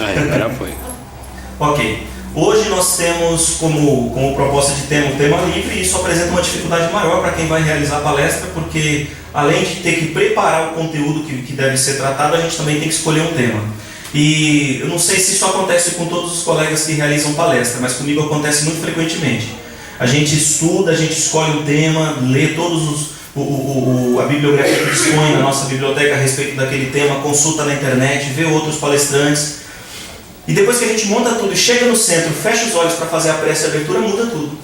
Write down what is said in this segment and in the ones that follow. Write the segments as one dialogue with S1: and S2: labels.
S1: Agora foi.
S2: Ok. Hoje nós temos como proposta de tema o tema livre, e isso apresenta uma dificuldade maior para quem vai realizar a palestra, porque além de ter que preparar o conteúdo que deve ser tratado, a gente também tem que escolher um tema. E eu não sei se isso acontece com todos os colegas que realizam palestra, mas comigo acontece muito frequentemente. A gente estuda, a gente escolhe um tema, lê todos a bibliografia que dispõe na nossa biblioteca a respeito daquele tema, consulta na internet, vê outros palestrantes. E depois que a gente monta tudo e chega no centro, fecha os olhos para fazer a prece e a abertura, muda tudo.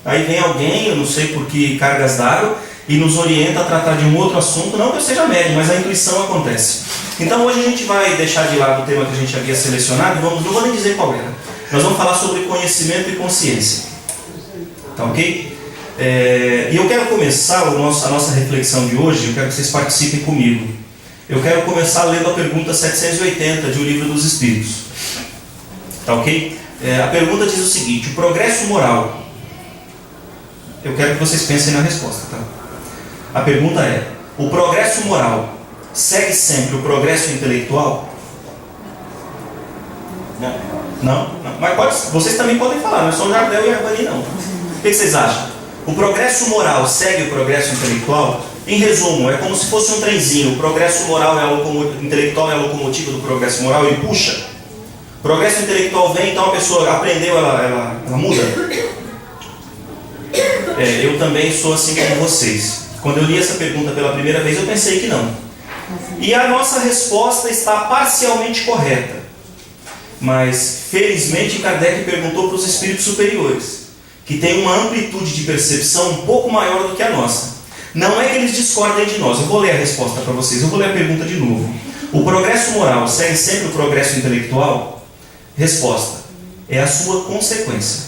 S2: Aí vem alguém, eu não sei por que cargas d'água, e nos orienta a tratar de um outro assunto, não que eu seja médico, mas a intuição acontece. Então hoje a gente vai deixar de lado o tema que a gente havia selecionado, não vou nem dizer qual era. Nós vamos falar sobre conhecimento e consciência. Tá ok? E eu quero começar a nossa reflexão de hoje, eu quero que vocês participem comigo. Eu quero começar lendo a pergunta 780 de O Livro dos Espíritos. Tá ok? A pergunta diz o seguinte: o progresso moral. Eu quero que vocês pensem na resposta, tá? A pergunta é: o progresso moral segue sempre o progresso intelectual? Não? Não? Mas vocês também podem falar, não é só o Jardel e a Arbani, não. O que vocês acham? O progresso moral segue o progresso intelectual? Em resumo, é como se fosse um trenzinho. O progresso moral intelectual é a locomotiva do progresso moral e puxa. O progresso intelectual vem, então a pessoa aprendeu, ela muda? Eu também sou assim como vocês. Quando eu li essa pergunta pela primeira vez, eu pensei que não. E a nossa resposta está parcialmente correta. Mas, felizmente, Kardec perguntou para os espíritos superiores, que têm uma amplitude de percepção um pouco maior do que a nossa. Não é que eles discordem de nós. Eu vou ler a resposta para vocês. Eu vou ler a pergunta de novo. O progresso moral segue sempre o progresso intelectual? Resposta: é a sua consequência,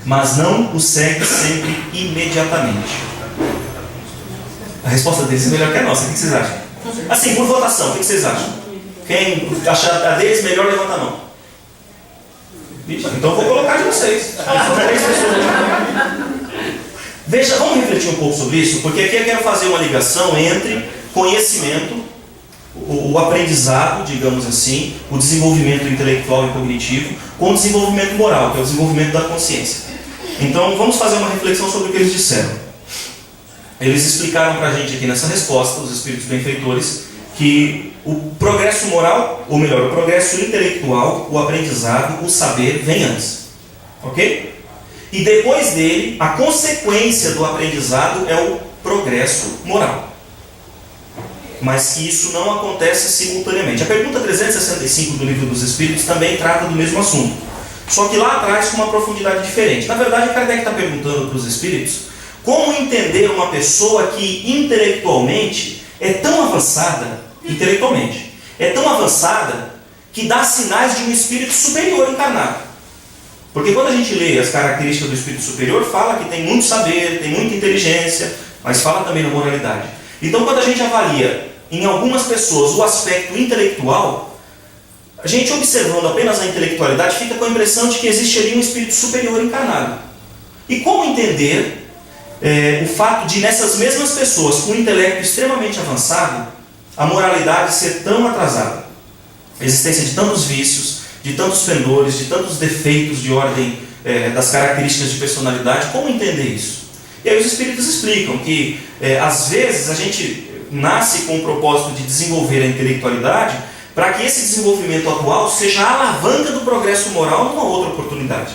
S2: mas não o segue sempre imediatamente. A resposta deles é melhor que a nossa. O que vocês acham? Assim, por votação, o que vocês acham? Quem achar a deles melhor, levanta a mão. Então eu vou colocar de vocês. São 3 pessoas. Veja, vamos refletir um pouco sobre isso, porque aqui eu quero fazer uma ligação entre conhecimento, o aprendizado, digamos assim, o desenvolvimento intelectual e cognitivo, com o desenvolvimento moral, que é o desenvolvimento da consciência. Então vamos fazer uma reflexão sobre o que eles disseram. Eles explicaram para a gente aqui nessa resposta, os espíritos benfeitores, que o progresso moral, ou melhor, o progresso intelectual, o aprendizado, o saber, vem antes. Ok? E depois dele, a consequência do aprendizado é o progresso moral. Mas que isso não acontece simultaneamente. A pergunta 365 do Livro dos Espíritos também trata do mesmo assunto, só que lá atrás com uma profundidade diferente. Na verdade, Kardec está perguntando para os espíritos como entender uma pessoa que intelectualmente é tão avançada, que dá sinais de um espírito superior encarnado. Porque quando a gente lê as características do espírito superior, fala que tem muito saber, tem muita inteligência, mas fala também na moralidade. Então, quando a gente avalia em algumas pessoas o aspecto intelectual, a gente observando apenas a intelectualidade fica com a impressão de que existe ali um espírito superior encarnado. E como entender o fato de nessas mesmas pessoas com um intelecto extremamente avançado, a moralidade ser tão atrasada? A existência de tantos vícios, de tantos pendores, de tantos defeitos de ordem das características de personalidade, como entender isso? E aí os espíritos explicam que às vezes a gente nasce com o propósito de desenvolver a intelectualidade para que esse desenvolvimento atual seja a alavanca do progresso moral numa outra oportunidade.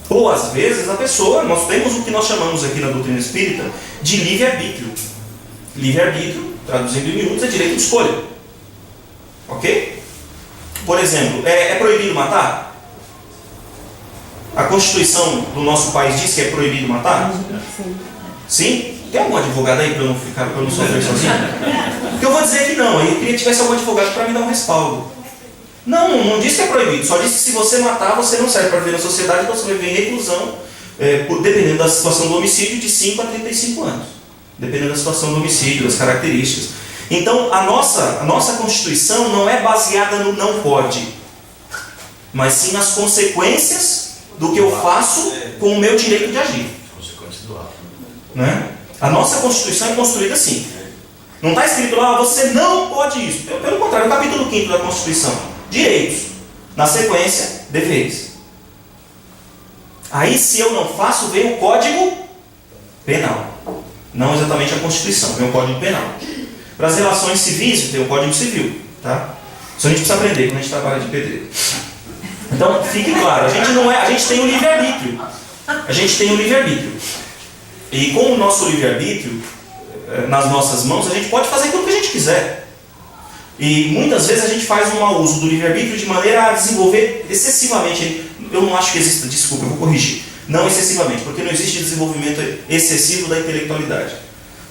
S2: Ou às vezes a pessoa, nós temos o que nós chamamos aqui na doutrina espírita de livre-arbítrio. Livre-arbítrio, traduzindo em miúdos, é direito de escolha. Ok? Por exemplo, é proibido matar? A Constituição do nosso país diz que é proibido matar? Sim? Tem algum advogado aí para eu não sofrer sozinho? Porque eu vou dizer que não. Eu queria que tivesse algum advogado para me dar um respaldo. Não diz que é proibido. Só diz que se você matar, você não serve para viver na sociedade, então você vai viver em reclusão, dependendo da situação do homicídio, de 5 a 35 anos. Dependendo da situação do homicídio, das características. Então, a nossa Constituição não é baseada no não pode, mas sim nas consequências do que eu faço com o meu direito de agir. Né? A nossa Constituição é construída assim. Não está escrito lá, você não pode isso. Pelo contrário, no capítulo 5º da Constituição, direitos. Na sequência, deveres. Aí, se eu não faço, vem o Código Penal. Não exatamente a Constituição, vem o Código Penal. Para as relações civis, tem o Código Civil. Tá? Isso a gente precisa aprender quando a gente trabalha de pedreiro. Então, fique claro, a gente tem o livre-arbítrio. A gente tem o livre-arbítrio. E com o nosso livre-arbítrio nas nossas mãos, a gente pode fazer aquilo que a gente quiser. E muitas vezes a gente faz um mau uso do livre-arbítrio de maneira a desenvolver excessivamente. Eu não acho que exista, desculpa, eu vou corrigir. Não excessivamente, porque não existe desenvolvimento excessivo da intelectualidade.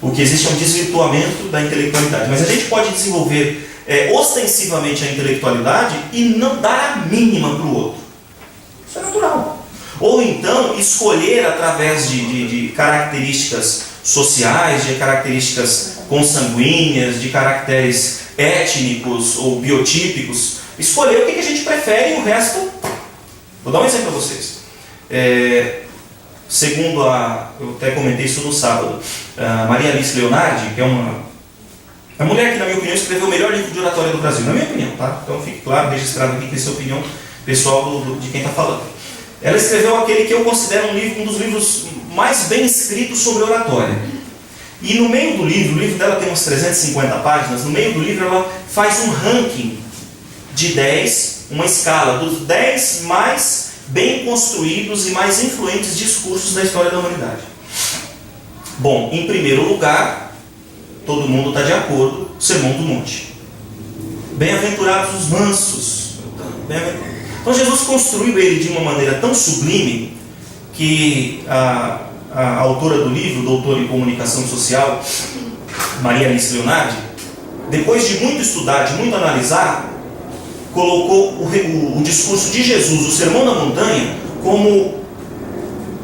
S2: O que existe é um desvirtuamento da intelectualidade. Mas a gente pode desenvolver ostensivamente a intelectualidade e não dar a mínima para o outro. Isso é natural. Ou então escolher através de características sociais, de características consanguíneas, de caracteres étnicos ou biotípicos, escolher o que a gente prefere e o resto. Vou dar um exemplo para vocês. Segundo eu até comentei isso no sábado, a Maria Alice Leonardi, que é uma mulher que, na minha opinião, escreveu o melhor livro de oratória do Brasil, na minha opinião, tá? Então fique claro, registrado aqui que essa é a opinião pessoal de quem está falando. Ela escreveu aquele que eu considero um dos livros mais bem escritos sobre oratória. E no meio do livro, o livro dela tem umas 350 páginas, no meio do livro ela faz um ranking de 10, uma escala dos 10 mais bem construídos e mais influentes discursos da história da humanidade. Bom, em primeiro lugar, todo mundo está de acordo, o Sermão do Monte. Bem-aventurados os mansos. Então Jesus construiu ele de uma maneira tão sublime que a autora do livro, doutora em comunicação social, Maria Alice Leonardi, depois de muito estudar, de muito analisar, colocou o discurso de Jesus, o Sermão da Montanha, como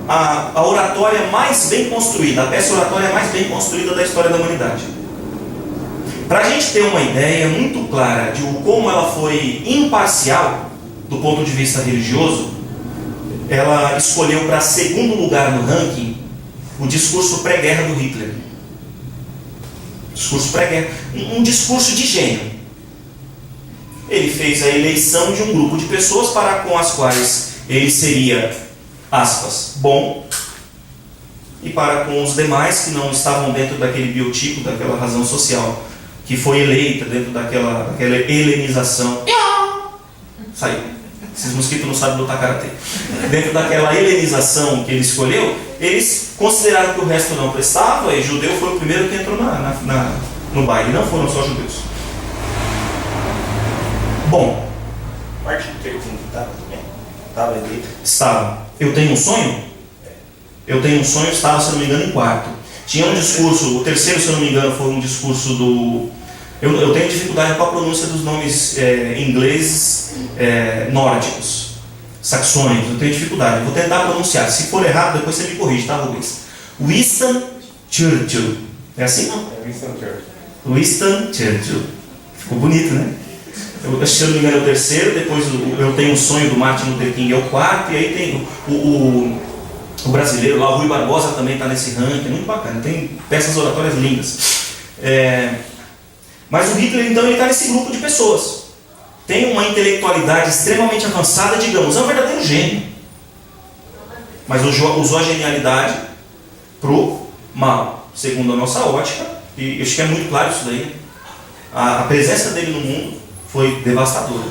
S2: a oratória mais bem construída, a peça oratória mais bem construída da história da humanidade. Para a gente ter uma ideia muito clara de como ela foi imparcial do ponto de vista religioso, ela escolheu para segundo lugar no ranking o discurso pré-guerra do Hitler. Discurso pré-guerra, um discurso de gênio. Ele fez a eleição de um grupo de pessoas para com as quais ele seria, aspas, bom, e para com os demais que não estavam dentro daquele biotipo, daquela razão social, que foi eleita dentro daquela helenização. Saiu. Esses mosquitos não sabem lutar karatê. Dentro daquela helenização que ele escolheu, eles consideraram que o resto não prestava, e judeu foi o primeiro que entrou no baile. Não foram só judeus. Bom.
S1: Martin Luther King estava também? Estava ali?
S2: Estava. Eu tenho um sonho? Eu tenho um sonho, estava, se não me engano, em quarto. Tinha um discurso, o terceiro, se eu não me engano, foi um discurso do... Eu tenho dificuldade com a pronúncia dos nomes ingleses nórdicos, saxônicos, eu tenho dificuldade. Eu vou tentar pronunciar. Se for errado, depois você me corrige, tá, Rubens? Winston Churchill. É assim?
S1: É Winston Churchill.
S2: Winston Churchill. Ficou bonito, né? Se eu não me engano é o terceiro, depois eu tenho um sonho do Martin Luther King, é o quarto, e aí tem o brasileiro lá, o Rui Barbosa também está nesse ranking, é muito bacana, tem peças oratórias lindas. Mas o Hitler, então, ele está nesse grupo de pessoas. Tem uma intelectualidade extremamente avançada, digamos, é um verdadeiro gênio. Mas usou a genialidade pro mal, segundo a nossa ótica, e eu acho que é muito claro isso daí. A presença dele no mundo foi devastadora.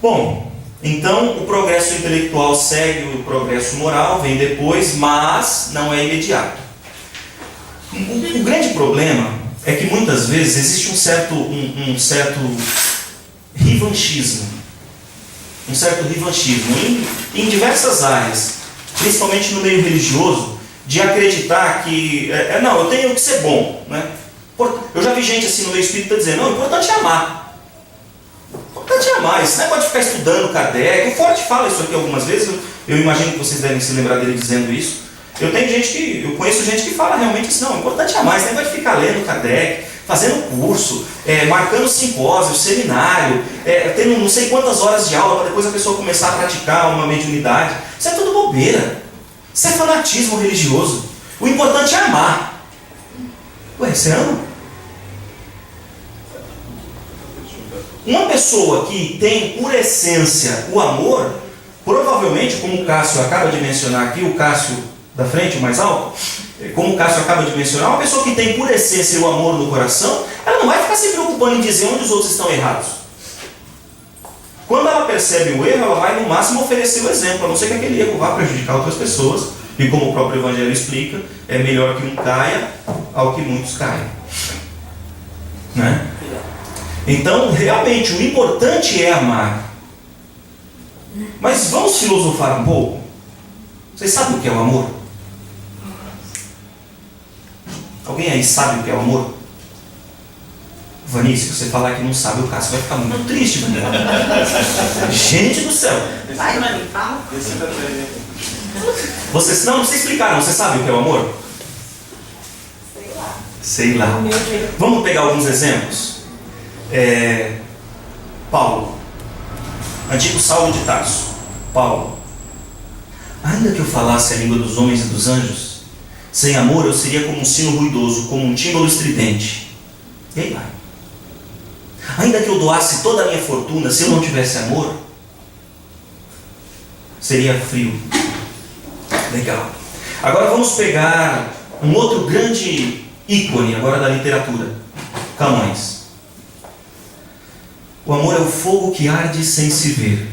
S2: Bom, então o progresso intelectual segue o progresso moral, vem depois, mas não é imediato. O grande problema é que muitas vezes existe um certo revanchismo. Um certo revanchismo em diversas áreas, principalmente no meio religioso, de acreditar que, não, eu tenho que ser bom, né? Eu já vi gente assim no meio espírita dizendo, não, o importante é amar. O importante é amar, esse negócio de ficar estudando Kardec. O Forte fala isso aqui algumas vezes, eu imagino que vocês devem se lembrar dele dizendo isso. Eu conheço gente que fala realmente isso, não, o importante é amar, esse negócio de ficar lendo Kardec, fazendo curso, marcando simpósio, seminário, tendo não sei quantas horas de aula para depois a pessoa começar a praticar uma mediunidade. Isso é tudo bobeira. Isso é fanatismo religioso. O importante é amar. Ué, você ama? Uma pessoa que tem por essência o amor, provavelmente, como o Cássio acaba de mencionar aqui, o Cássio da frente, o mais alto, como o Cássio acaba de mencionar, uma pessoa que tem por essência o amor no coração, ela não vai ficar se preocupando em dizer onde os outros estão errados. Quando ela percebe o erro, ela vai no máximo oferecer o exemplo, a não ser que aquele erro vá prejudicar outras pessoas. E como o próprio Evangelho explica, é melhor que um caia ao que muitos caem. Né? Então, realmente, o importante é amar. Mas vamos filosofar um pouco? Vocês sabem o que é o amor? Alguém aí sabe o que é o amor? Vani, se você falar que não sabe, o Cássio vai ficar muito triste, Vani. Gente do céu!
S3: Vai, Vani, fala.
S2: Vocês não precisa explicar, não. Você sabe o que é o amor? Sei lá. Vamos pegar alguns exemplos. Paulo, antigo Saulo de Tarso. Paulo: ainda que eu falasse a língua dos homens e dos anjos, sem amor eu seria como um sino ruidoso, como um tímbalo estridente. E aí vai. Ainda que eu doasse toda a minha fortuna, se eu não tivesse amor, seria frio. Legal. Agora vamos pegar um outro grande ícone agora da literatura, Camões. O amor é o fogo que arde sem se ver,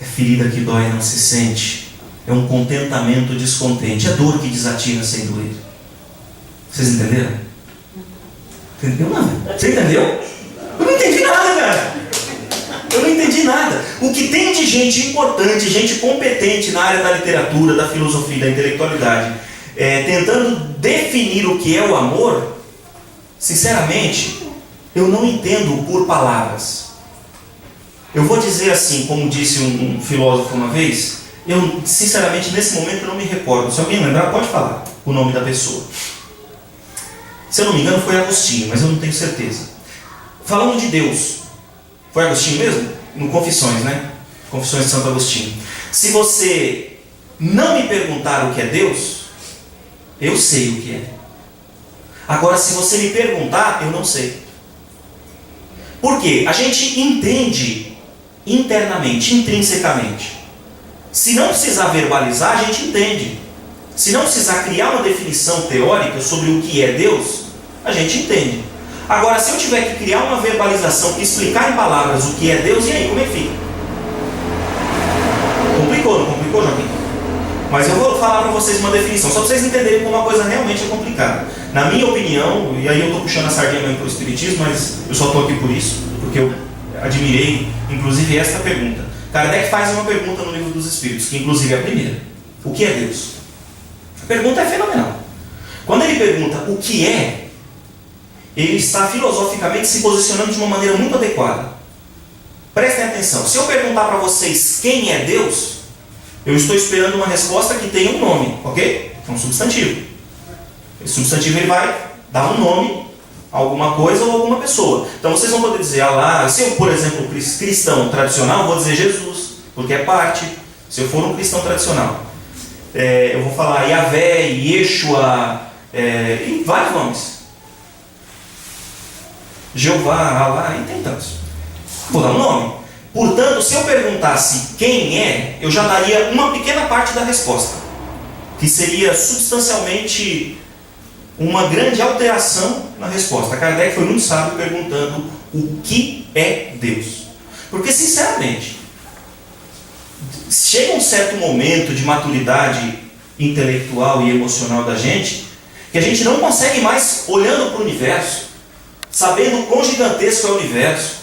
S2: é ferida que dói e não se sente, é um contentamento descontente, é dor que desatina sem doer. Vocês entenderam? Entendeu nada? Você entendeu? Eu não entendi nada, cara. Eu não entendi nada. O que tem de gente importante, gente competente na área da literatura, da filosofia, da intelectualidade, tentando definir o que é o amor, sinceramente, eu não entendo por palavras. Eu vou dizer assim, como disse um filósofo uma vez, eu, sinceramente, nesse momento eu não me recordo. Se alguém lembrar, pode falar o nome da pessoa. Se eu não me engano, foi Agostinho, mas eu não tenho certeza. Falando de Deus, foi Agostinho mesmo? No Confissões, né? Confissões de Santo Agostinho. Se você não me perguntar o que é Deus, eu sei o que é. Agora, se você me perguntar, eu não sei. Por quê? A gente entende internamente, intrinsecamente. Se não precisar verbalizar, a gente entende. Se não precisar criar uma definição teórica sobre o que é Deus, a gente entende. Agora, se eu tiver que criar uma verbalização que explicar em palavras o que é Deus, e aí, como é que fica? Complicou, não complicou, Joaquim? Mas eu vou falar para vocês uma definição, só para vocês entenderem como uma coisa realmente é complicada. Na minha opinião, e aí eu estou puxando a sardinha mesmo para o Espiritismo, mas eu só estou aqui por isso, porque eu admirei, inclusive, esta pergunta. Kardec faz uma pergunta no Livro dos Espíritos, que inclusive é a primeira. O que é Deus? A pergunta é fenomenal. Quando ele pergunta o que é, ele está filosoficamente se posicionando de uma maneira muito adequada. Prestem atenção. Se eu perguntar para vocês quem é Deus, eu estou esperando uma resposta que tenha um nome, ok? É um substantivo. Esse substantivo ele vai dar um nome a alguma coisa ou alguma pessoa. Então vocês vão poder dizer Allah. Se eu, por exemplo, cristão tradicional, eu vou dizer Jesus, porque é parte. Se eu for um cristão tradicional, eu vou falar Yahvé, Yeshua, e vários nomes. Jeová, Allah, e tem tantos. Vou dar um nome. Portanto, se eu perguntasse quem é, eu já daria uma pequena parte da resposta, que seria substancialmente uma grande alteração na resposta. Kardec foi muito sábio perguntando o que é Deus. Porque, sinceramente, chega um certo momento de maturidade intelectual e emocional da gente, que a gente não consegue mais, olhando para o universo, sabendo o quão gigantesco é o universo,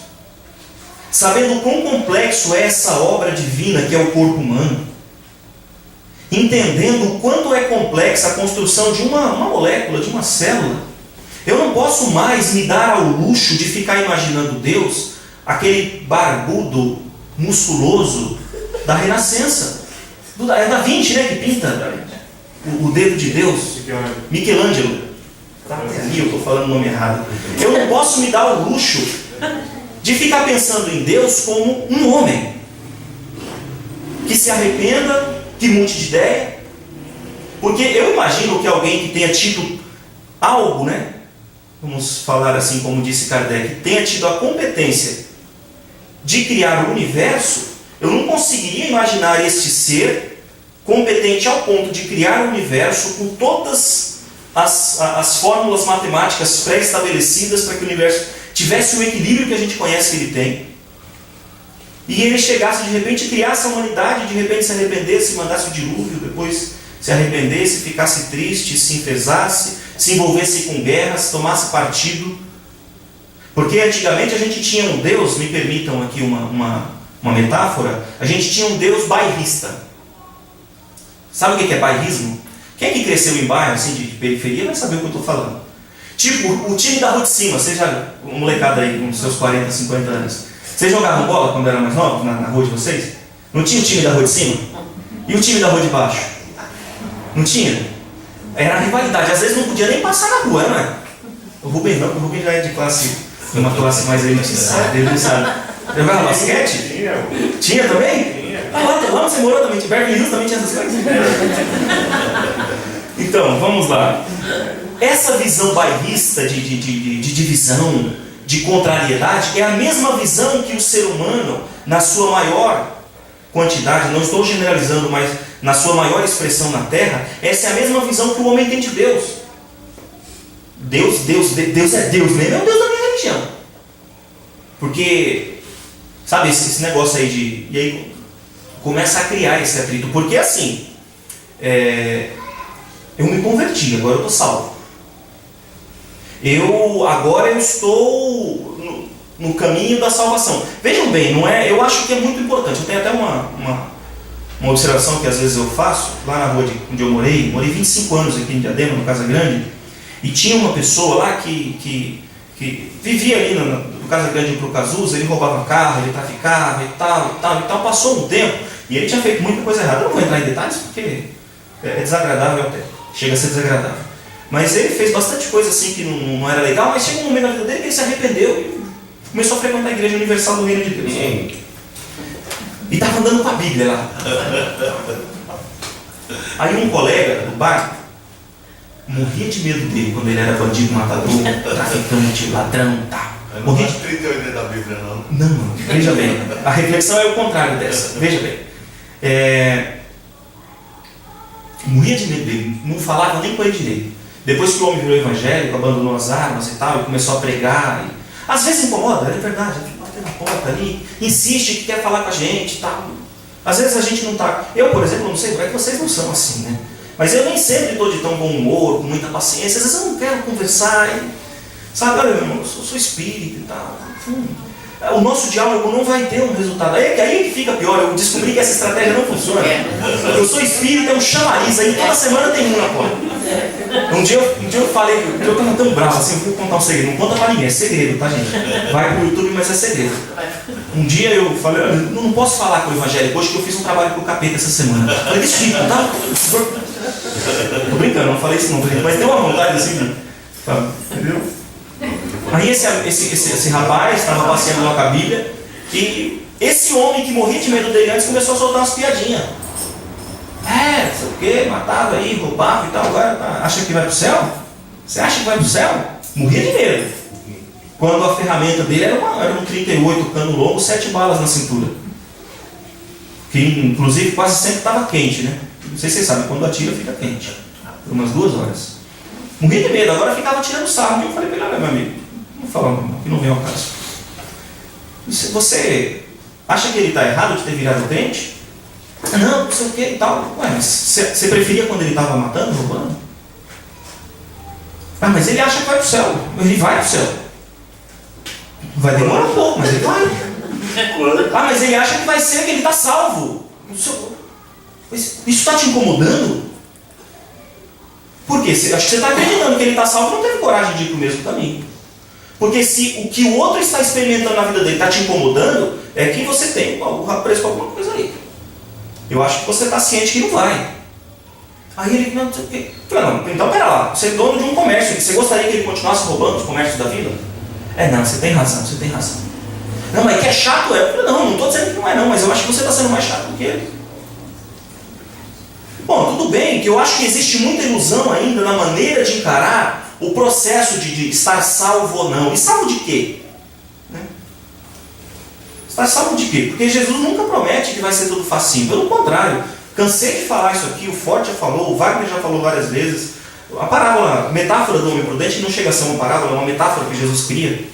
S2: sabendo o quão complexo é essa obra divina que é o corpo humano, entendendo o quanto é complexa a construção de uma molécula, de uma célula, eu não posso mais me dar ao luxo de ficar imaginando Deus, aquele barbudo, musculoso da Renascença. É Da Vinci, né, que pinta o dedo de Deus. Michelangelo. Até ali eu estou falando o nome errado. Eu não posso me dar o luxo de ficar pensando em Deus como um homem que se arrependa, que mude de ideia. Porque eu imagino que alguém que tenha tido algo, né? Vamos falar assim como disse Kardec, tenha tido a competência de criar o universo, eu não conseguiria imaginar este ser competente ao ponto de criar o universo com todas as fórmulas matemáticas pré-estabelecidas para que o universo tivesse o equilíbrio que a gente conhece que ele tem. E ele chegasse de repente, criasse a humanidade, de repente se arrependesse, mandasse o dilúvio, depois se arrependesse, ficasse triste, se enfesasse, se envolvesse com guerras, tomasse partido. Porque antigamente a gente tinha um Deus, me permitam aqui uma metáfora, a gente tinha um Deus bairrista. Sabe o que é bairrismo? Quem é que cresceu em bairro, assim, de periferia, vai saber o que eu estou falando. Tipo, o time da rua de cima, seja um molecada aí com seus 40, 50 anos. Vocês jogavam bola quando eram mais novos, na rua de vocês? Não tinha o time da rua de cima? E o time da rua de baixo? Não tinha? Era a rivalidade, às vezes não podia nem passar na rua, não é? O Rubem não, porque o Rubem já é de uma classe mais elitizada, ele sabe. Jogava basquete? Tinha também?
S3: Tinha.
S2: Lá você morou também, Beverly Hills também tinha essas coisas? Então, vamos lá. Essa visão bairrista de divisão, de contrariedade, é a mesma visão que o ser humano, na sua maior quantidade, não estou generalizando, mas na sua maior expressão na Terra, essa é a mesma visão que o homem tem de Deus. Deus é Deus mesmo, é o Deus da minha religião. Porque, sabe, esse negócio aí e aí começa a criar esse atrito. Porque assim, eu me converti, agora eu estou salvo. Agora eu estou no caminho da salvação. Vejam bem, não é? Eu acho que é muito importante. Eu tenho até uma observação que às vezes eu faço, lá na rua onde eu morei 25 anos aqui em Diadema, no Casa Grande, e tinha uma pessoa lá que vivia ali no Casa Grande para o Cazuza, ele roubava carro, ele traficava e tal. Passou um tempo e ele tinha feito muita coisa errada. Eu não vou entrar em detalhes porque é desagradável até, chega a ser desagradável. Mas ele fez bastante coisa assim que não era legal, mas chegou um momento na vida dele que ele se arrependeu e começou a frequentar a Igreja Universal do Reino de Deus. E estava andando com a Bíblia lá. Aí um colega do bar morria de medo dele quando ele era bandido, matador, traficante, ladrão e tal.
S3: Morria de 38 da Bíblia, não?
S2: Não, veja bem. A reflexão é o contrário dessa. Veja bem. Morria de medo dele, não falava nem com ele direito. Depois que o homem virou evangélico, abandonou as armas e tal, e começou a pregar. Às vezes incomoda, é verdade, a gente bate na porta ali, insiste que quer falar com a gente e tal. Às vezes a gente não está. Eu, por exemplo, não sei, é que vocês não são assim, né? Mas eu nem sempre estou de tão bom humor, com muita paciência. Às vezes eu não quero conversar. Sabe, olha, meu irmão, eu sou espírita e tal. O nosso diálogo não vai ter um resultado. Aí que fica pior. Eu descobri que essa estratégia não funciona. Eu sou espírita, é um chamariz. Aí toda semana tem um na porta. Um dia eu falei, eu estava tão bravo assim, eu vou contar um segredo. Não conta pra ninguém, é segredo, tá, gente? Vai pro YouTube, mas é segredo. Um dia eu falei, eu não posso falar com o evangélico hoje, que eu fiz um trabalho com o capeta essa semana. Eu falei, desculpa, tá? Tô brincando, não falei isso não, mas deu uma vontade assim, entendeu? Aí esse rapaz estava passeando lá com a Bíblia e esse homem que morria de medo dele antes começou a soltar umas piadinhas. Não sei o que, matava aí, roubava e tal, agora acha que vai pro céu? Você acha que vai pro céu? Morria de medo. Quando a ferramenta dele era um 38 cano longo, 7 balas na cintura. Que inclusive quase sempre estava quente, né? Não sei se vocês sabem, quando atira fica quente. Por umas 2 horas. Morria de medo, agora ficava tirando sarro. E eu falei pra ele, olha meu amigo, não fala que não vem ao caso. Você acha que ele está errado de ter virado crente? Não sei o que e tal. Ué, mas você preferia quando ele estava matando, roubando? Mas ele acha que vai pro céu. Ele vai pro céu. Vai demorar um pouco, mas ele vai. Mas ele acha que vai ser, que ele está salvo. Isso está te incomodando? Por quê? Acho que você está acreditando que ele está salvo e não teve coragem de ir para o mesmo caminho. Porque se o que o outro está experimentando na vida dele está te incomodando, é que você tem o apreço com alguma coisa aí. Eu acho que você está ciente que não vai. Aí ele, não sei o quê. Não, então pera lá, você é dono de um comércio, você gostaria que ele continuasse roubando os comércios da vida? Não, você tem razão. Não, mas que é chato, não estou dizendo que não é não, mas eu acho que você está sendo mais chato do que ele. Bom, tudo bem que eu acho que existe muita ilusão ainda na maneira de encarar o processo de estar salvo ou não. E salvo de quê? Você está salvo de quê? Porque Jesus nunca promete que vai ser tudo facinho. Pelo contrário, cansei de falar isso aqui, o Forte já falou, o Wagner já falou várias vezes. A parábola, a metáfora do homem prudente não chega a ser uma parábola, é uma metáfora que Jesus cria.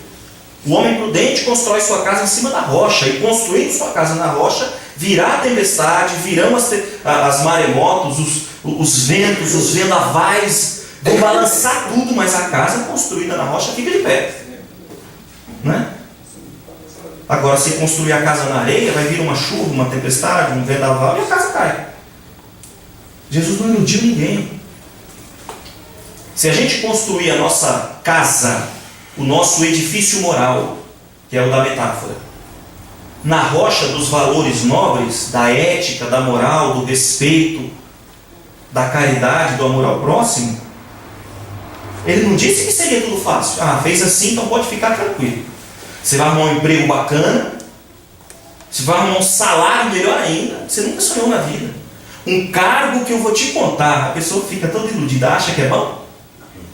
S2: O homem prudente constrói sua casa em cima da rocha, e construindo sua casa na rocha, virá a tempestade, virão as maremotos, os ventos, os vendavais, vão balançar tudo, mas a casa construída na rocha fica de pé. Né? Agora, se construir a casa na areia, vai vir uma chuva, uma tempestade, um vendaval e a casa cai. Jesus não iludiu ninguém. Se a gente construir a nossa casa, o nosso edifício moral, que é o da metáfora, na rocha dos valores nobres, da ética, da moral, do respeito, da caridade, do amor ao próximo, ele não disse que seria tudo fácil. Ah, fez assim, então pode ficar tranquilo. Você vai arrumar um emprego bacana, você vai arrumar um salário melhor ainda, você nunca sonhou na vida. Um cargo que eu vou te contar, a pessoa fica toda iludida, acha que é bom?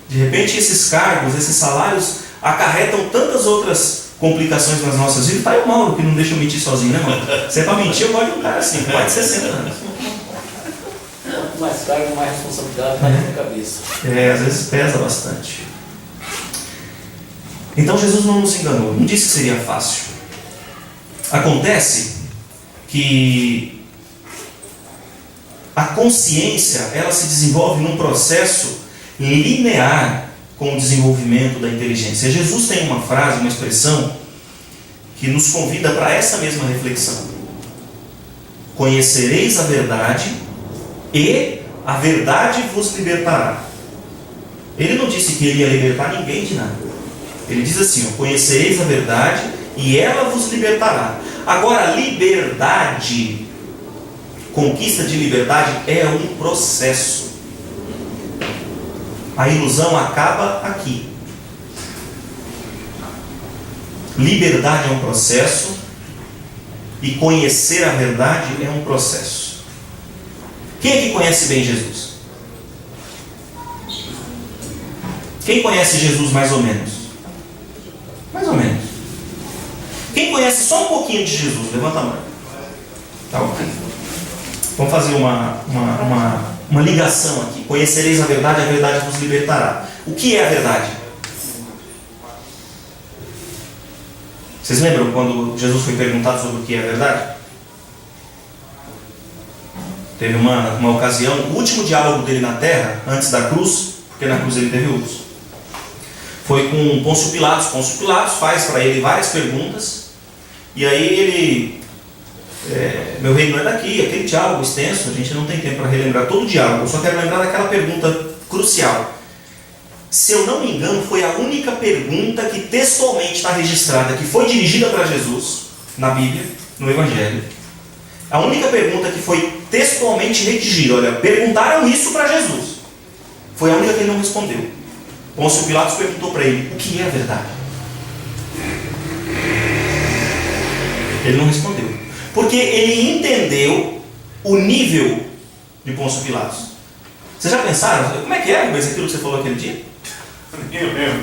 S2: De repente esses cargos, esses salários acarretam tantas outras complicações nas nossas vidas. Tá aí o Mauro que não deixa eu mentir sozinho, né, mano? Se é pra mentir, eu gosto de um cara assim, mais de 60 anos.
S4: Quanto mais cargo, mais responsabilidade vai na cabeça.
S2: Às vezes pesa bastante. Então Jesus não nos enganou, não disse que seria fácil. Acontece que a consciência, ela se desenvolve num processo linear com o desenvolvimento da inteligência. Jesus tem uma frase, uma expressão que nos convida para essa mesma reflexão. Conhecereis a verdade e a verdade vos libertará. Ele não disse que ele ia libertar ninguém de nada. Ele diz assim, conhecereis a verdade e ela vos libertará. Agora, liberdade, conquista de liberdade é um processo. A ilusão acaba aqui. Liberdade é um processo e conhecer a verdade é um processo. Quem é que conhece bem Jesus? Quem conhece Jesus mais ou menos? Mais ou menos. Quem conhece só um pouquinho de Jesus? Levanta a mão. Tá ok. Vamos fazer uma ligação aqui. Conhecereis a verdade vos libertará. O que é a verdade? Vocês lembram quando Jesus foi perguntado sobre o que é a verdade? Teve uma ocasião, o último diálogo dele na terra, antes da cruz, porque na cruz ele teve outros, foi com Pôncio Pilatos. Pôncio Pilatos faz para ele várias perguntas, e aí ele... meu reino não é daqui, aquele diálogo extenso, a gente não tem tempo para relembrar todo o diálogo, eu só quero lembrar daquela pergunta crucial. Se eu não me engano, foi a única pergunta que textualmente está registrada, que foi dirigida para Jesus, na Bíblia, no Evangelho. A única pergunta que foi textualmente redigida, olha, perguntaram isso para Jesus. Foi a única que ele não respondeu. Pôncio Pilatos perguntou para ele, o que é a verdade? Ele não respondeu. Porque ele entendeu o nível de Pôncio Pilatos. Vocês já pensaram? Como é que é mas aquilo que você falou aquele dia?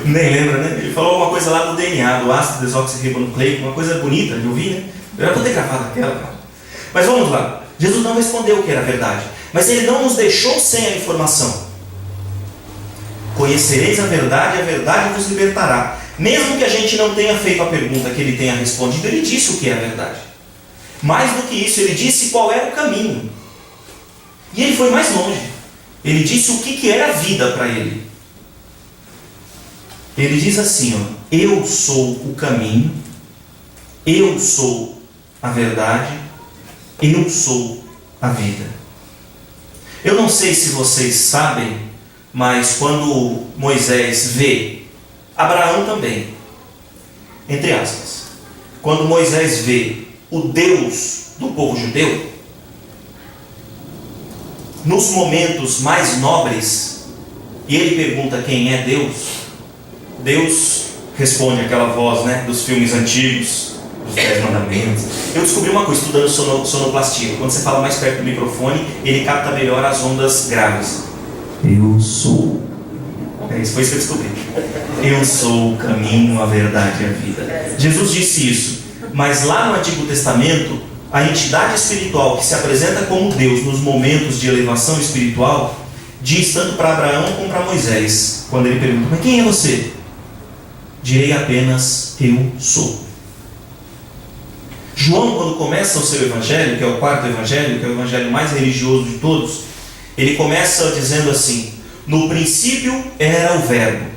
S2: Nem lembra, né? Ele falou uma coisa lá do DNA, do ácido desoxirribonucleico, uma coisa bonita de ouvir, né? Eu já vou ter gravado aquela, cara. Mas vamos lá. Jesus não respondeu o que era verdade, mas ele não nos deixou sem a informação. Conhecereis a verdade vos libertará. Mesmo que a gente não tenha feito a pergunta que ele tenha respondido, ele disse o que é a verdade. Mais do que isso, ele disse qual era o caminho. E ele foi mais longe. Ele disse o que era a vida para ele. Ele diz assim, ó, eu sou o caminho, eu sou a verdade, eu sou a vida. Eu não sei se vocês sabem, mas quando Moisés vê, Abraão também, entre aspas, quando Moisés vê o Deus do povo judeu, nos momentos mais nobres, e ele pergunta quem é Deus, Deus responde aquela voz, né, dos filmes antigos, dos 10 mandamentos. Eu descobri uma coisa estudando sonoplastia. Quando você fala mais perto do microfone, ele capta melhor as ondas graves. Eu sou. Foi isso que eu descobri. Eu sou o caminho, a verdade e a vida. Jesus disse isso. Mas lá no Antigo Testamento, a entidade espiritual que se apresenta como Deus nos momentos de elevação espiritual, diz tanto para Abraão como para Moisés, quando ele pergunta: mas quem é você? Direi apenas: eu sou. João, quando começa o seu evangelho, que é o quarto evangelho, que é o evangelho mais religioso de todos, ele começa dizendo assim: no princípio era o verbo.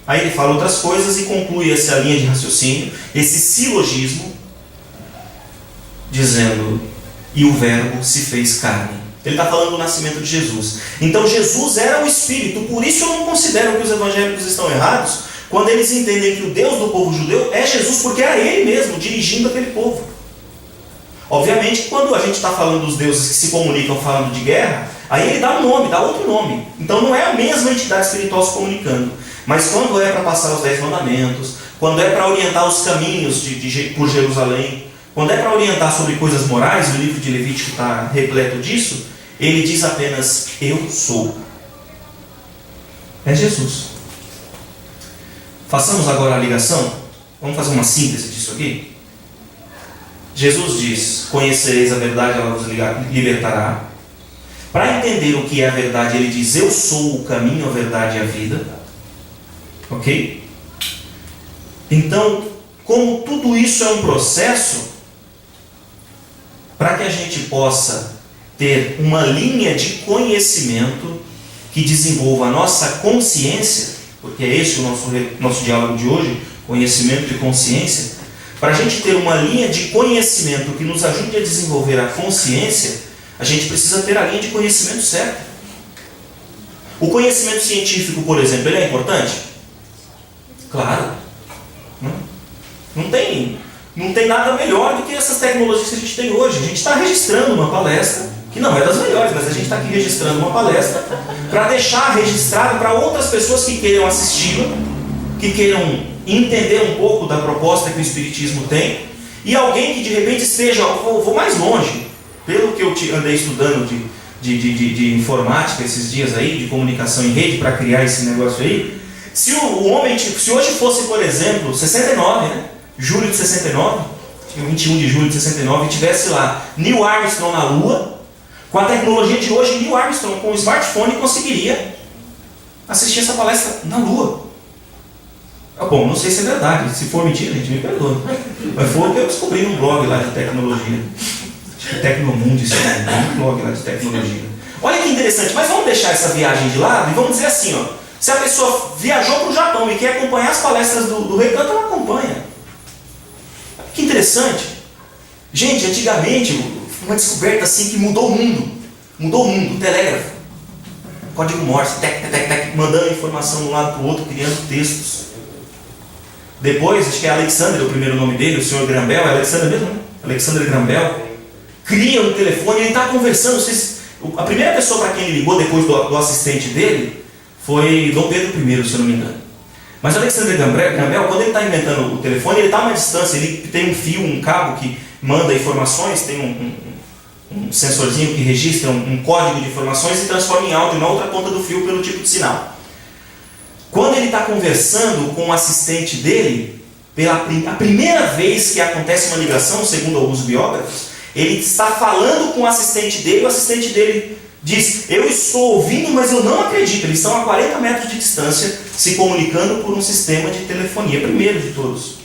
S2: Aí ele fala outras coisas e conclui essa linha de raciocínio, esse silogismo, dizendo: e o verbo se fez carne. Ele está falando do nascimento de Jesus. Então Jesus era o Espírito. Por isso eu não considero que os evangélicos estão errados quando eles entendem que o Deus do povo judeu é Jesus, porque era Ele mesmo dirigindo aquele povo. Obviamente, quando a gente está falando dos deuses que se comunicam falando de guerra, aí ele dá um nome, dá outro nome. Então não é a mesma entidade espiritual se comunicando. Mas quando é para passar os 10 mandamentos, quando é para orientar os caminhos por Jerusalém, quando é para orientar sobre coisas morais, o livro de Levítico está repleto disso, ele diz apenas: eu sou. É Jesus. Façamos agora a ligação. Vamos fazer uma síntese disso aqui. Jesus diz: conhecereis a verdade, ela vos libertará. Para entender o que é a verdade, ele diz: eu sou o caminho, a verdade e a vida. Ok? Então, como tudo isso é um processo, para que a gente possa ter uma linha de conhecimento que desenvolva a nossa consciência, porque é esse o nosso diálogo de hoje, conhecimento de consciência. Para a gente ter uma linha de conhecimento que nos ajude a desenvolver a consciência, a gente precisa ter a linha de conhecimento certa. O conhecimento científico, por exemplo, ele é importante? Claro. Não tem nada melhor do que essas tecnologias que a gente tem hoje. A gente está registrando uma palestra, que não é das melhores, mas a gente está aqui registrando uma palestra para deixar registrado para outras pessoas que queiram assisti-la, que queiram entender um pouco da proposta que o Espiritismo tem, e alguém que de repente esteja, vou mais longe, pelo que eu andei estudando de informática esses dias aí, de comunicação em rede, para criar esse negócio aí. Se hoje fosse, por exemplo, 69, né? Julho de 69, 21 de julho de 69, e tivesse lá Neil Armstrong na Lua, com a tecnologia de hoje, Neil Armstrong com o smartphone conseguiria assistir essa palestra na Lua. Bom, não sei se é verdade, se for mentira, gente, me perdoa. Mas foi o que eu descobri num blog lá de tecnologia. Acho que Tecnomundo, isso é um blog lá de tecnologia. Olha que interessante, mas vamos deixar essa viagem de lado e vamos dizer assim, ó. Se a pessoa viajou para o Japão e quer acompanhar as palestras do Recanto, ela acompanha. Que interessante. Gente, antigamente, uma descoberta assim que mudou o mundo. Mudou o mundo, o telégrafo. Código Morse, mandando informação de um lado para o outro, criando textos. Depois, acho que é Alexander, o primeiro nome dele, o senhor Graham Bell, é Alexander mesmo, né? Alexander Graham Bell, cria um telefone e ele está conversando. A primeira pessoa para quem ele ligou depois do assistente dele foi Dom Pedro I, se eu não me engano. Mas o Alexander Graham Bell, quando ele está inventando o telefone, ele está a uma distância, ele tem um fio, um cabo que manda informações, tem um sensorzinho que registra um código de informações e transforma em áudio na outra ponta do fio pelo tipo de sinal. Quando ele está conversando com o assistente dele, a primeira vez que acontece uma ligação, segundo alguns biógrafos, ele está falando com o assistente dele, e o assistente dele diz: eu estou ouvindo, mas eu não acredito. Eles estão a 40 metros de distância se comunicando por um sistema de telefonia, primeiro de todos.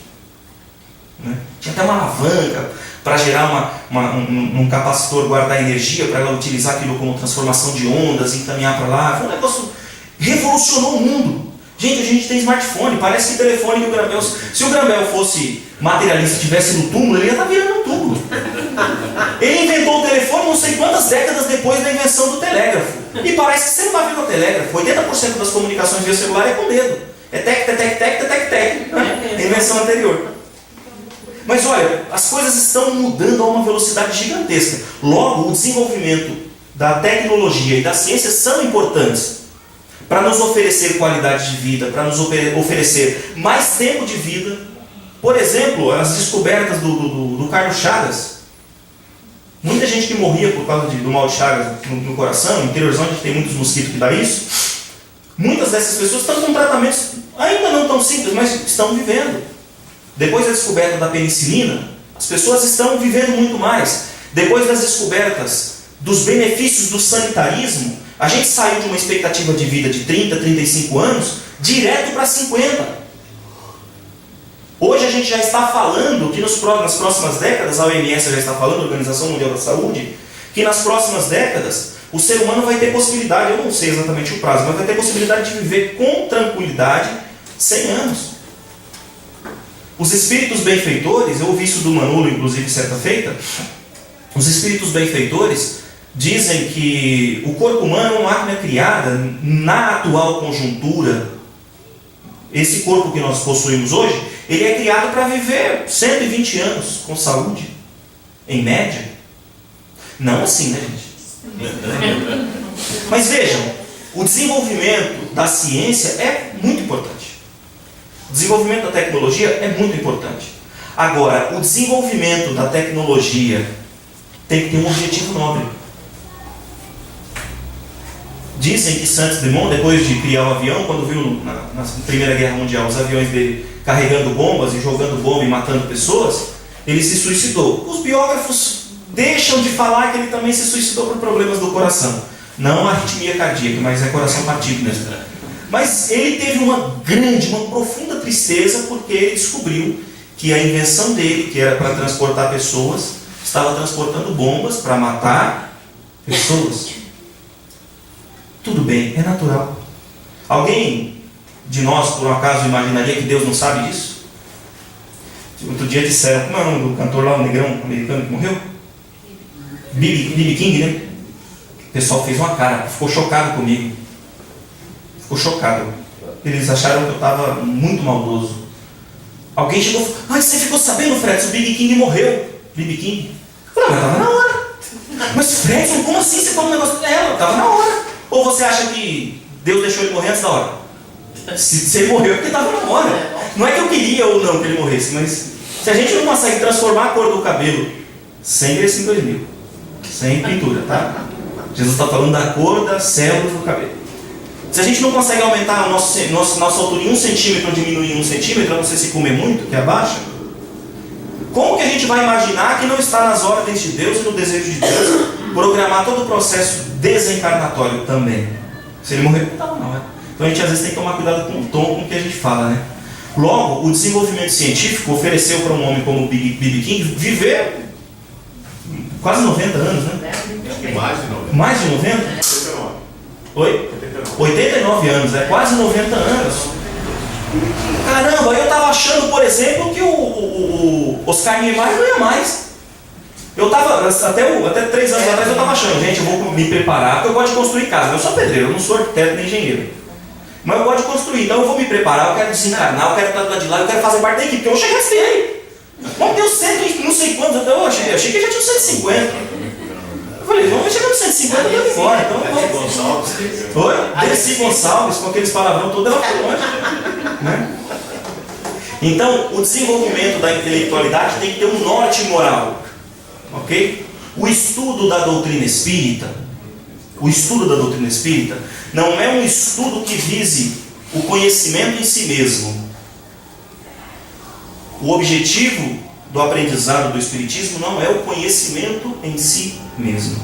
S2: Né? Tinha até uma alavanca para gerar um capacitor, guardar energia para ela utilizar aquilo como transformação de ondas, encaminhar para lá. Foi um negócio que revolucionou o mundo. Gente, a gente tem smartphone, parece que telefone que o Graham Bell, se o Graham Bell fosse materialista e estivesse no túmulo, ele ia estar virando um túmulo. Ele inventou o telefone não sei quantas décadas depois da invenção do telégrafo. E parece que você não está vendo o telégrafo. 80% das comunicações via celular é com o dedo. É tec. Né? É a invenção anterior. Mas olha, as coisas estão mudando a uma velocidade gigantesca. Logo, o desenvolvimento da tecnologia e da ciência são importantes para nos oferecer qualidade de vida, para nos oferecer mais tempo de vida. Por exemplo, as descobertas do Carlos Chagas. Muita gente que morria por causa do mal de Chagas no coração, no interiorzão onde tem muitos mosquitos que dá isso. Muitas dessas pessoas estão com tratamentos ainda não tão simples, mas estão vivendo. Depois da descoberta da penicilina, as pessoas estão vivendo muito mais. Depois das descobertas dos benefícios do sanitarismo, a gente saiu de uma expectativa de vida de 30, 35 anos, direto para 50. Hoje a gente já está falando que nas próximas décadas, a OMS já está falando, a Organização Mundial da Saúde, que nas próximas décadas o ser humano vai ter possibilidade, eu não sei exatamente o prazo, mas vai ter possibilidade de viver com tranquilidade 100 anos. Os espíritos benfeitores, eu ouvi isso do Manolo, inclusive, certa feita, os espíritos benfeitores dizem que o corpo humano é uma máquina criada na atual conjuntura. Esse corpo que nós possuímos hoje, ele é criado para viver 120 anos com saúde, em média. Não assim, né, gente? Mas vejam, o desenvolvimento da ciência é muito importante. O desenvolvimento da tecnologia é muito importante. Agora, o desenvolvimento da tecnologia tem que ter um objetivo nobre. Dizem que Saint-Simon, depois de criar um avião, quando viu na Primeira Guerra Mundial os aviões dele carregando bombas e jogando bomba e matando pessoas, ele se suicidou. Os biógrafos deixam de falar que ele também se suicidou por problemas do coração. Não arritmia cardíaca, mas é coração partido mesmo. Mas ele teve uma profunda tristeza porque ele descobriu que a invenção dele, que era para transportar pessoas, estava transportando bombas para matar pessoas. Tudo bem, é natural. Alguém de nós, por um acaso, imaginaria que Deus não sabe disso? Outro dia disseram, como é o nome do cantor lá, o negrão americano que morreu? B.B. King, né? O pessoal fez uma cara, ficou chocado comigo. Ficou chocado. Eles acharam que eu estava muito maldoso. Alguém chegou e falou, mas você ficou sabendo, Fred, o B.B. King morreu. B.B. King? Eu falei, mas estava na hora. Mas Fred, como assim você falou um negócio dela? Estava na hora. Ou você acha que Deus deixou ele morrer antes da hora? Se ele morreu é porque estava na hora. Não é que eu queria ou não que ele morresse, mas se a gente não consegue transformar a cor do cabelo sem Grecinho 2000, sem pintura, tá? Jesus está falando da cor das células do cabelo. Se a gente não consegue aumentar a nossa altura em 1 centímetro ou diminuir em 1 centímetro, a não ser se comer muito, que abaixa, como que a gente vai imaginar que não está nas ordens de Deus e no desejo de Deus programar todo o processo desencarnatório também? Se ele morrer, não, não é. Então a gente às vezes tem que tomar cuidado com o tom com que a gente fala, né? Logo, o desenvolvimento científico ofereceu para um homem como B.B. King viver quase 90 anos, né?
S3: Mais de 90.
S2: Mais de 90?
S3: 89.
S2: Oi? 89 anos, é quase 90 anos. Caramba, eu estava achando, por exemplo, que o Oscar Niemeyer não ia mais. Eu estava, até 3 anos atrás eu estava achando, gente, eu vou me preparar, porque eu gosto de construir casa. Eu sou pedreiro, eu não sou arquiteto nem engenheiro. Mas eu gosto de construir, então eu vou me preparar, eu quero desencarnar, eu quero estar do lado de lá, eu quero fazer parte da equipe, porque eu cheguei a aí. Vamos ter os 100, não sei quantos, eu achei que já tinha 150. Eu falei, vamos chegar nos 150 e vamos embora. Então, Oi? Dercy Gonçalves, com aqueles palavrão todos, ela foi longe. Né? Então, o desenvolvimento da intelectualidade tem que ter um norte moral. Ok? O estudo da doutrina espírita, não é um estudo que vise o conhecimento em si mesmo. O objetivo do aprendizado do Espiritismo não é o conhecimento em si mesmo.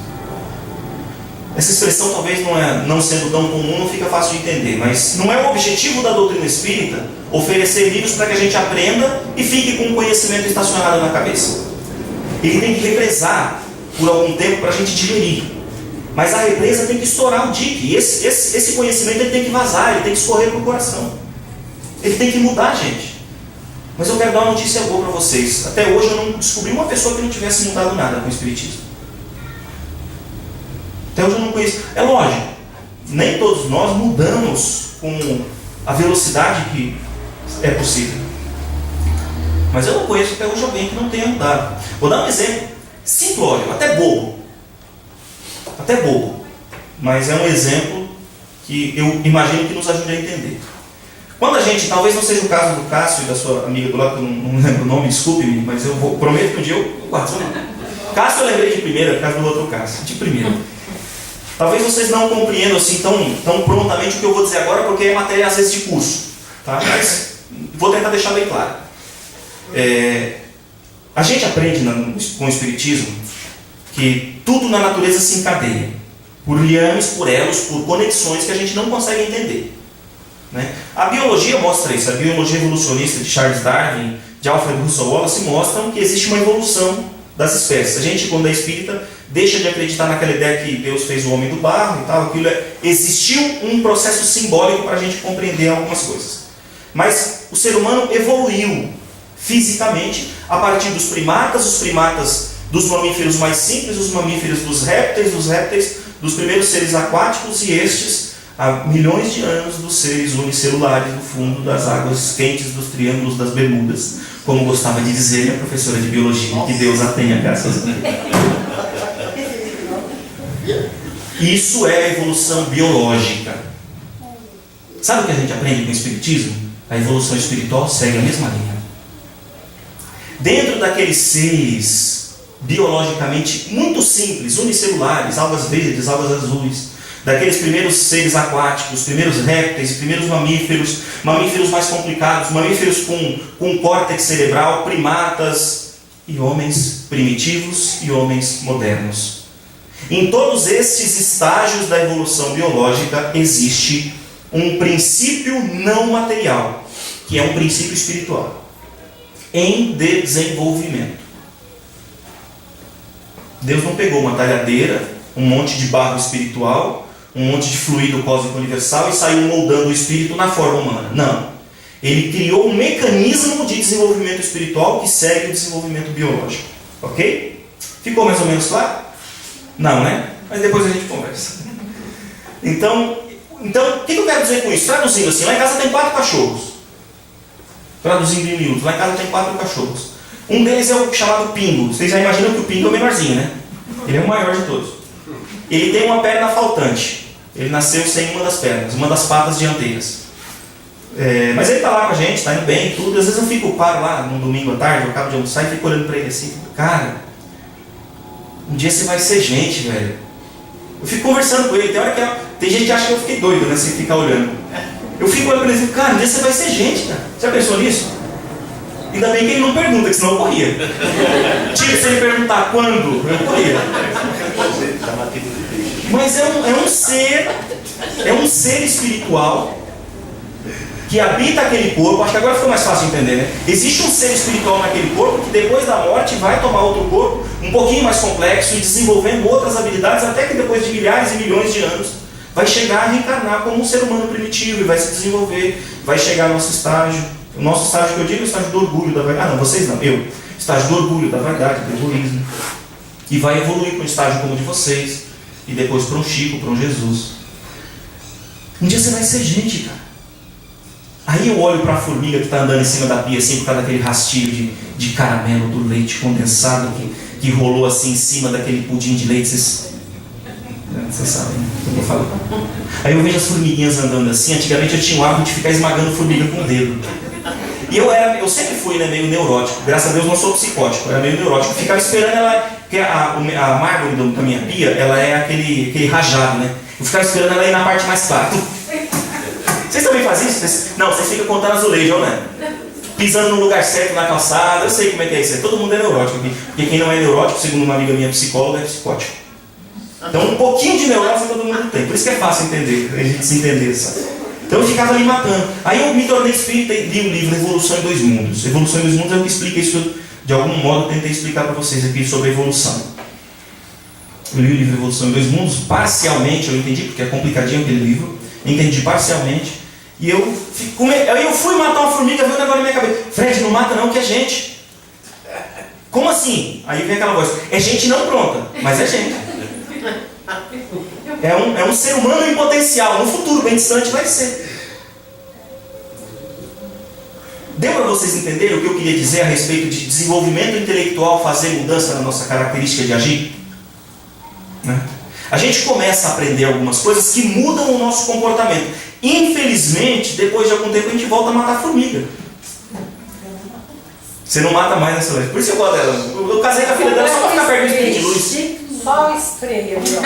S2: Essa expressão talvez não sendo tão comum, não fica fácil de entender, mas não é o objetivo da doutrina espírita oferecer livros para que a gente aprenda e fique com o conhecimento estacionado na cabeça. Ele tem que represar por algum tempo para a gente digerir. Mas a represa tem que estourar o dique. E esse conhecimento ele tem que vazar, ele tem que escorrer para o coração. Ele tem que mudar a gente. Mas eu quero dar uma notícia boa para vocês. Até hoje eu não descobri uma pessoa que não tivesse mudado nada com o Espiritismo. Até hoje eu não conheço. É lógico, nem todos nós mudamos com a velocidade que é possível. Mas eu não conheço até hoje alguém que não tenha mudado. Vou dar um exemplo simplório, até bobo. Mas é um exemplo que eu imagino que nos ajude a entender. Quando a gente, talvez não seja o caso do Cássio e da sua amiga do lado, que eu não lembro o nome, desculpe-me, mas prometo que um dia eu guardo seu nome. Cássio eu lembrei de primeira, por causa do outro Cássio, de primeira. Talvez vocês não compreendam assim tão prontamente o que eu vou dizer agora, porque é matéria às vezes de curso, tá? Mas vou tentar deixar bem claro. A gente aprende com o Espiritismo que tudo na natureza se encadeia por liames, por elos, por conexões que a gente não consegue entender, né? A biologia mostra isso. A biologia evolucionista de Charles Darwin, de Alfred Russel Wallace, mostram que existe uma evolução das espécies. A gente, quando é espírita, deixa de acreditar naquela ideia que Deus fez o homem do barro e tal. Existiu um processo simbólico para a gente compreender algumas coisas. Mas o ser humano evoluiu fisicamente a partir dos primatas dos mamíferos mais simples, os mamíferos dos répteis, dos primeiros seres aquáticos e estes, há milhões de anos, dos seres unicelulares no fundo das águas quentes dos Triângulos das Bermudas, como gostava de dizer minha professora de biologia, que Deus a tenha, graças a Deus. Isso é a evolução biológica. Sabe o que a gente aprende com o Espiritismo? A evolução espiritual segue a mesma linha. Dentro daqueles seres biologicamente muito simples, unicelulares, algas verdes, algas azuis, daqueles primeiros seres aquáticos, primeiros répteis, primeiros mamíferos mais complicados, mamíferos com córtex cerebral, primatas e homens primitivos e homens modernos. Em todos estes estágios da evolução biológica existe um princípio não material, que é um princípio espiritual, em desenvolvimento. Deus não pegou uma talhadeira, um monte de barro espiritual, um monte de fluido cósmico universal e saiu moldando o espírito na forma humana. Não. Ele criou um mecanismo de desenvolvimento espiritual que segue o desenvolvimento biológico. Ok? Ficou mais ou menos claro? Não, né? Mas depois a gente conversa. Então o que eu quero dizer com isso? Traduzindo assim, lá em casa tem 4 cachorros. Traduzindo em miúdos, lá em casa tem 4 cachorros. Um deles é o chamado Pingo. Vocês já imaginam que o Pingo é o menorzinho, né? Ele é o maior de todos. Ele tem uma perna faltante. Ele nasceu sem uma das pernas, uma das patas dianteiras. Mas ele está lá com a gente, está indo bem, tudo. Às vezes eu paro lá num domingo à tarde, eu acabo de almoçar e fico olhando para ele assim, cara, um dia você vai ser gente, velho. Eu fico conversando com ele, tem gente que acha que eu fiquei doido, né, se ficar olhando. Eu fico olhando para ele e digo, cara, um dia você vai ser gente, cara. Já pensou nisso? Ainda bem que ele não pergunta, que senão eu corria. Tipo, se ele perguntar quando, eu corria. Mas é um ser espiritual que habita aquele corpo. Acho que agora ficou mais fácil de entender, né? Existe um ser espiritual naquele corpo que depois da morte vai tomar outro corpo um pouquinho mais complexo e desenvolvendo outras habilidades, até que depois de milhares e milhões de anos vai chegar a reencarnar como um ser humano primitivo e vai se desenvolver, vai chegar ao nosso estágio. O nosso estágio que eu digo é o estágio do orgulho, da vaidade. Ah, não, vocês não, eu. Estágio do orgulho, da vaidade, do egoísmo. E vai evoluir para um estágio como o de vocês. E depois para um Chico, para um Jesus. Um dia você vai ser gente, cara. Aí eu olho para a formiga que está andando em cima da pia, assim, por causa daquele rastilho de caramelo do leite condensado que rolou assim em cima daquele pudim de leite. Vocês sabem o que eu estou falando. Aí eu vejo as formiguinhas andando assim. Antigamente eu tinha o hábito de ficar esmagando formiga com o dedo. E eu sempre fui, né, meio neurótico. Graças a Deus não sou psicótico, eu era meio neurótico. Eu ficava esperando ela, porque a mármore da minha pia, ela é aquele rajado, né? Eu ficava esperando ela ir na parte mais clara. Vocês também fazem isso? Não, vocês ficam contando azulejo, né? Pisando no lugar certo na calçada. Eu sei como é que é isso. Todo mundo é neurótico aqui. Porque quem não é neurótico, segundo uma amiga minha psicóloga, é psicótico. Então um pouquinho de neurose todo mundo tem. Por isso que é fácil entender, a gente se entender, sabe? Então eu ficava ali matando. Aí eu me tornei espírita e li o livro Evolução em Dois Mundos. Evolução em Dois Mundos é o que explica isso que eu, de algum modo, tentei explicar para vocês aqui sobre a evolução. Eu li o livro Evolução em Dois Mundos, parcialmente eu entendi, porque é complicadinho aquele livro. Entendi parcialmente. E eu fui matar uma formiga, veio um negócio na minha cabeça. Fred, não mata não, que é gente. Como assim? Aí vem aquela voz. É gente não pronta, mas é gente. É um ser humano em potencial. No futuro bem distante vai ser. Deu para vocês entenderem o que eu queria dizer a respeito de desenvolvimento intelectual fazer mudança na nossa característica de agir? Né? A gente começa a aprender algumas coisas que mudam o nosso comportamento. Infelizmente, depois de algum tempo a gente volta a matar a formiga. Você não mata mais nessa vez. Por isso eu gosto dela. Eu casei com a filha dela só para ficar perto do espírito de luz.
S5: Só o spray ali, ó.
S2: Gente,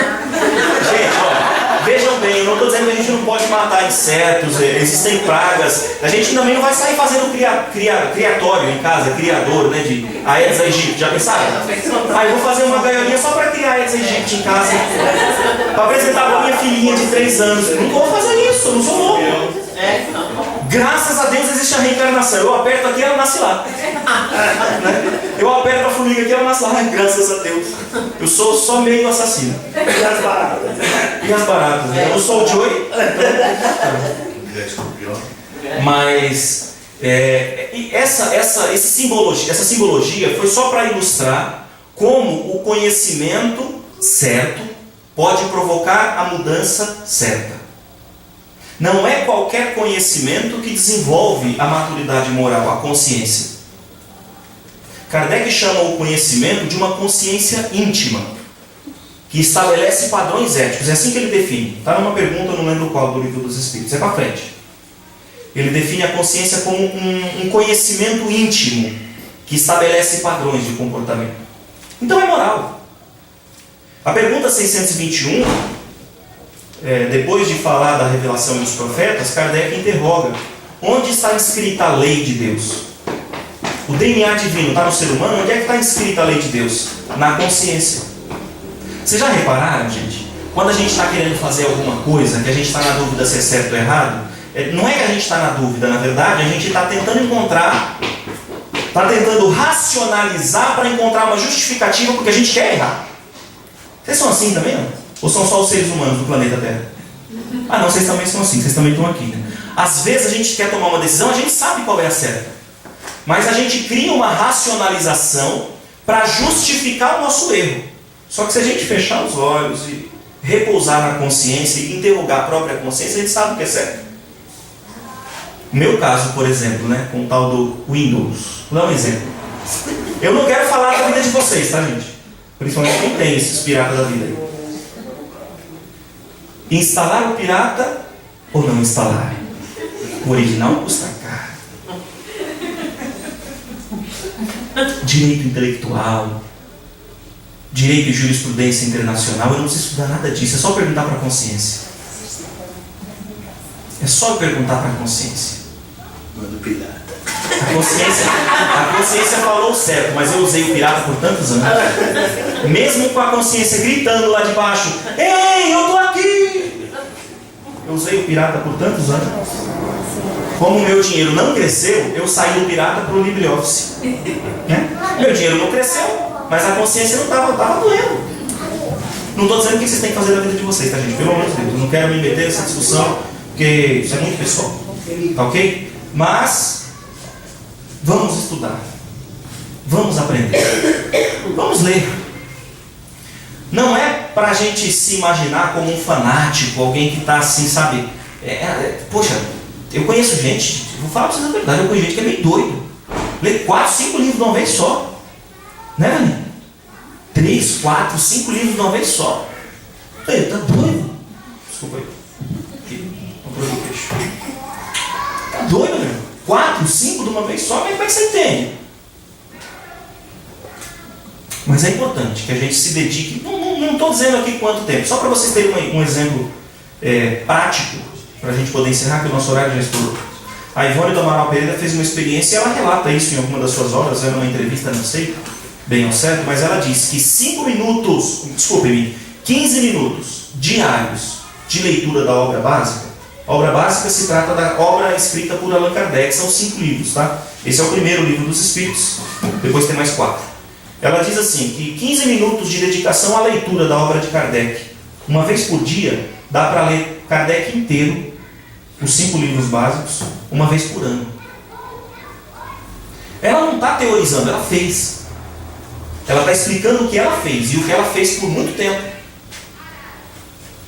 S2: ó, vejam bem, eu não estou dizendo que a gente não pode matar insetos, existem pragas. A gente também não vai sair fazendo criatório em casa, criador, né, de Aedes aegypti. Já pensaram? Eu vou fazer uma gaiolinha só para criar Aedes aegypti em casa, para apresentar para minha filhinha de 3 anos. Eu não vou fazer isso, eu não sou louco. Graças a Deus existe a reencarnação. Eu aperto aqui, ela nasce lá. Eu aperto a formiga aqui, ela nasce lá. Graças a Deus. Eu sou só meio assassino.
S1: E as baratas?
S2: E as baratas, né? Eu não sou o Joey. Mas essa simbologia foi só para ilustrar como o conhecimento certo pode provocar a mudança certa. Não é qualquer conhecimento que desenvolve a maturidade moral, a consciência. Kardec chama o conhecimento de uma consciência íntima, que estabelece padrões éticos. É assim que ele define. Está numa pergunta, eu não lembro qual, do Livro dos Espíritos. É para frente. Ele define a consciência como um conhecimento íntimo, que estabelece padrões de comportamento. Então é moral. A pergunta 621... depois de falar da revelação dos profetas, Kardec interroga: onde está escrita a lei de Deus? O DNA divino está no ser humano? Onde é que está escrita a lei de Deus? Na consciência. Vocês já repararam, gente? Quando a gente está querendo fazer alguma coisa, que a gente está na dúvida se é certo ou errado, não é que a gente está na dúvida, na verdade, a gente está tentando está tentando racionalizar para encontrar uma justificativa porque a gente quer errar. Vocês são assim também, não? Ou são só os seres humanos do planeta Terra? Não, vocês também são assim, vocês também estão aqui, né? Às vezes a gente quer tomar uma decisão, a gente sabe qual é a certa, mas a gente cria uma racionalização para justificar o nosso erro. Só que se a gente fechar os olhos e repousar na consciência e interrogar a própria consciência, a gente sabe o que é certo. No meu caso, por exemplo, né, com o tal do Windows, vou dar um exemplo. Eu não quero falar da vida de vocês, tá, gente? Principalmente quem tem esses piratas da vida aí. Instalar o pirata ou não instalar? O original custa caro. Direito intelectual, direito e jurisprudência internacional, eu não preciso estudar nada disso, é só perguntar para a consciência. É só perguntar para a consciência.
S1: Manda o pirata.
S2: A consciência falou certo, mas eu usei o pirata por tantos anos. Mesmo com a consciência gritando lá de baixo: ei, eu tô aqui! Eu usei o pirata por tantos anos. Como o meu dinheiro não cresceu, eu saí do pirata para o LibreOffice. Né? Meu dinheiro não cresceu, mas a consciência não estava doendo. Não estou dizendo o que vocês têm que fazer na vida de vocês, tá, gente? Pelo amor de Deus, eu não quero me meter nessa discussão, porque isso é muito pessoal. Tá ok? Mas vamos estudar, vamos aprender, vamos ler. Não é para a gente se imaginar como um fanático, alguém que está assim, sabe? Poxa, eu conheço gente, vou falar para vocês a verdade, eu conheço gente que é meio doido. Lê 4, 5 livros de uma vez só. Né, Aninha? 3, 4, 5 livros de uma vez só. Ei, tá doido? Desculpa aí. Comprei o peixe. Tá doido, meu? 4, 5 de uma vez só, mas como é que você entende? Mas é importante que a gente se dedique. Não estou dizendo aqui quanto tempo, só para vocês terem um exemplo prático, para a gente poder encerrar, que o nosso horário já estourou. A Ivone do Amaral Pereira fez uma experiência e ela relata isso em alguma das suas obras, era uma entrevista, não sei bem ao certo, mas ela diz que 15 minutos diários de leitura da obra básica. A obra básica se trata da obra escrita por Allan Kardec, são 5 livros, tá? Esse é o primeiro livro dos Espíritos, depois tem mais 4. Ela diz assim, que 15 minutos de dedicação à leitura da obra de Kardec, uma vez por dia, dá para ler Kardec inteiro, os 5 livros básicos, uma vez por ano. Ela não está teorizando, ela fez. Ela está explicando o que ela fez, e o que ela fez por muito tempo.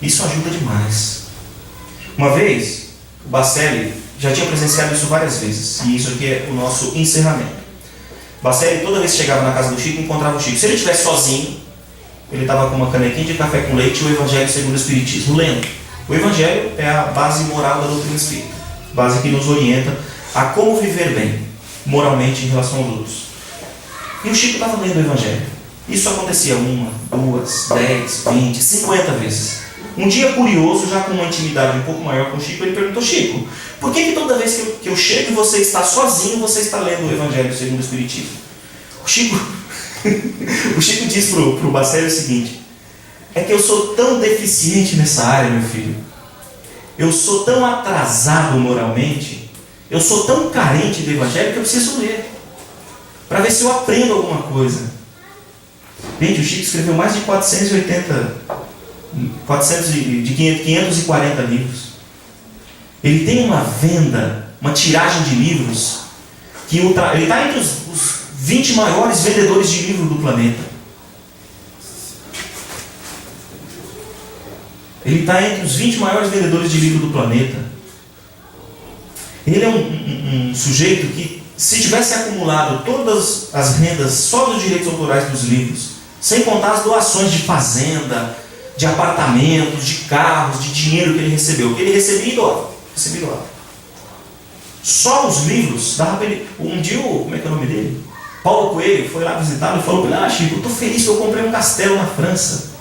S2: Isso ajuda demais. Uma vez, o Bacelli já tinha presenciado isso várias vezes, e isso aqui é o nosso encerramento. Bacelli, toda vez que chegava na casa do Chico, encontrava o Chico. Se ele estivesse sozinho, ele estava com uma canequinha de café com leite e o Evangelho segundo o Espiritismo, lendo. O Evangelho é a base moral da doutrina espírita, base que nos orienta a como viver bem, moralmente, em relação aos outros. E o Chico estava lendo o Evangelho. Isso acontecia 1, 2, 10, 20, 50 vezes. Um dia curioso, já com uma intimidade um pouco maior com o Chico, ele perguntou: Chico, por que toda vez que eu chego e você está sozinho, você está lendo o Evangelho segundo o Espiritismo? O Chico diz pro Bacelli o seguinte: é que eu sou tão deficiente nessa área, meu filho. Eu sou tão atrasado moralmente, eu sou tão carente do Evangelho que eu preciso ler, para ver se eu aprendo alguma coisa. Gente, o Chico escreveu mais de 540 livros. Ele tem uma venda, uma tiragem de livros, que ele está entre os 20 maiores vendedores de livros do planeta. Ele está entre os 20 maiores vendedores de livro do planeta. Ele é um sujeito que, se tivesse acumulado todas as rendas só dos direitos autorais dos livros, sem contar as doações de fazenda, de apartamentos, de carros, de dinheiro que ele recebeu, que ele recebia e doava. Só os livros dava para ele. Um dia, como é que é o nome dele? Paulo Coelho foi lá visitá-lo e falou para ele: Chico, eu estou feliz que eu comprei um castelo na França.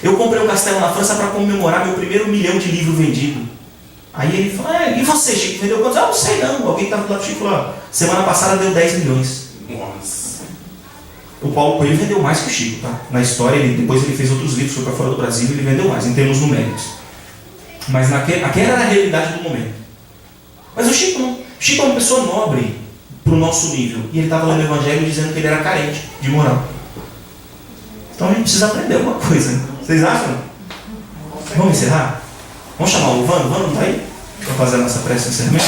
S2: Eu comprei um castelo na França para comemorar meu primeiro 1 milhão de livros vendidos. Aí ele falou: e você, Chico, vendeu quantos? Não sei não. Alguém que estava do lado do Chico falou: semana passada deu 10 milhões.
S1: Nossa.
S2: O Paulo Coelho vendeu mais que o Chico, tá? Na história, depois ele fez outros livros, foi para fora do Brasil e ele vendeu mais, em termos numéricos. Mas aquela era a realidade do momento. Mas o Chico não. O Chico é uma pessoa nobre para o nosso nível. E ele estava lendo o Evangelho dizendo que ele era carente de moral. Então a gente precisa aprender alguma coisa. Vocês acham? Vamos encerrar? Vamos chamar o Vando? Vando está aí? Para fazer a nossa prece de encerramento?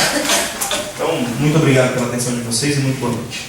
S2: Então, muito obrigado pela atenção de vocês e muito boa noite.